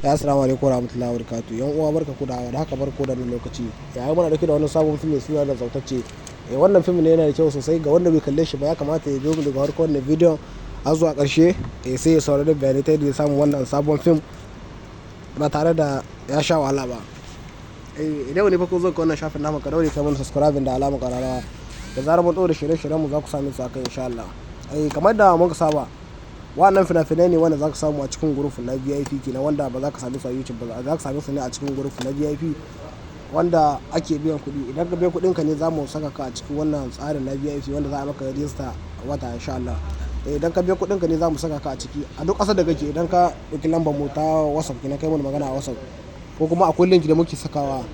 Assalamu alaikum warahmatullahi wabarakatuh. Yan uwa barka ku da haka barko da wannan lokaci. Yayi muna dauke da wani sabon fim mai suna da Zautacce. Wannan fim ne yana da kyau sosai ga wanda bai kalle shi ba ya kamata ya biyo mu daga farkon wannan bidiyon har zuwa ƙarshe sai ya saurari bayanai ta yadda ya samu wannan sabon fim ba tare da ya sha wahala ba. Idan wani farko zo ka wannan shafin namu ka daure ka mana subscribing da alamar ƙararrawa da zarar mun ɗora shirye-shiryen mu za ku same su akai insha Allah. Kamar da muka saba wannan fina-finai ne wanda za ka samu a cikin group na VIP kenan wanda ba za ka same su a YouTube ba, za ka same su ne a cikin group na VIP wanda ake biyan kuɗi. Idan ka biya kuɗin ka ne za mu saka ka a cikin wannan tsarin na VIP wanda za a maka register wata insha Allah. Idan ka biya kuɗin ka ne za mu saka ka a ciki a duk ƙasar da kake. Idan ka ɗauki lambar mu ta WhatsApp kenan kai mana magana a WhatsApp ko kuma akwai link da muke sakawa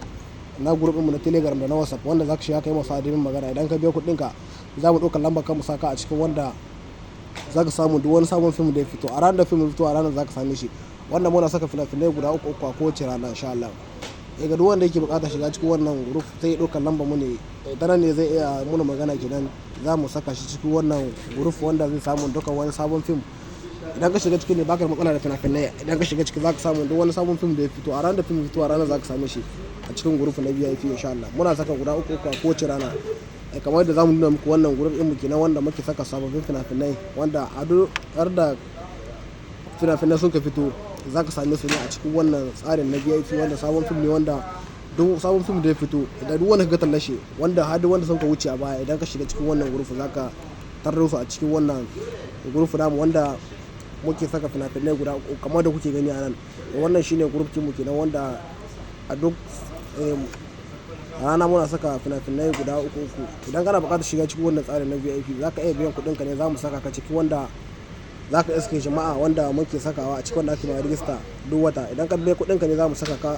na group mu na Telegram da na WhatsApp wanda za ka shiga kai masa adimin magana. Idan ka biya kuɗin ka za mu ɗauka lambar ka mu saka a cikin wanda za ka samu duk wani sabon fim da ya fito a ranar da fim ya fito a ranar za ka same shi. Wannan muna saka fina-finai guda uku a kowace rana insha Allah. Ga duk wanda yake buƙatar shiga cikin wannan group sai ya ɗauka lambar mu ne ta ne zai iya muna magana kenan za mu saka shi cikin wannan group wanda zai samu dukkan wani sabon fim. Idan ka shiga ciki ne baka da matsala da fina-finai, idan ka shiga ciki za ka samu duk wani sabon fim da ya fito a ranar da fim ya fito a ranar za ka same shi a cikin group na VIP insha Allah. Muna saka guda uku a kowace rana. Kamar yadda zamu nuna muku wannan group ɗin mu kenan wanda muke saka sababbin fina-finai wanda a duk har da fina-finai sun ka fito za ka same su ne a cikin wannan tsarin na VIP wanda sabon fim ne wanda duk sabon fim da ya fito idan duk wanda ka tallashe wanda har duk wanda sun ka wuce a baya idan ka shiga cikin wannan group za ka tarro su a cikin wannan group namu wanda muke saka fina-finai guda uku kamar da kuke gani a nan. Wannan shine group ɗin mu kenan wanda a duk rana muna saka fina-finai guda uku. Idan kana buƙatar shiga cikin wannan tsarin na VIP za ka iya biyan kuɗin ka ne za mu saka ka ciki wanda za ka iske jama'a wanda muke sakawa a cikin wanda ake ma register duk wata. Idan ka biya kuɗin ka ne za mu saka ka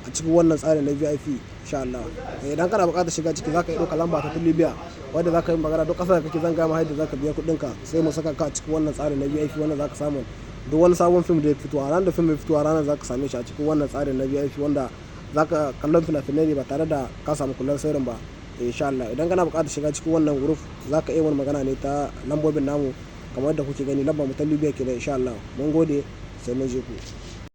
a cikin wannan tsarin na VIP insha Allah. Idan kana buƙatar shiga ciki za ka iya ɗauka lamba ta Libya wanda za ka yi magana duk ƙasar da kake zan gama yadda za ka biya kuɗin ka sai mu saka ka a cikin wannan tsarin na VIP wanda za ka samu duk wani sabon fim da ya fito a ranar da fim ya fito a ranar za ka same shi a cikin wannan tsarin na VIP wanda za ka kallon fina-finai ne ba tare da ka samu kullum sirrin ba insha Allah. Idan kana buƙatar shiga cikin wannan group za ka iya wani magana ne ta lambobin namu kamar yadda kuke gani lambar mu ta Libya kenan insha Allah. Mun gode sai mun je ku.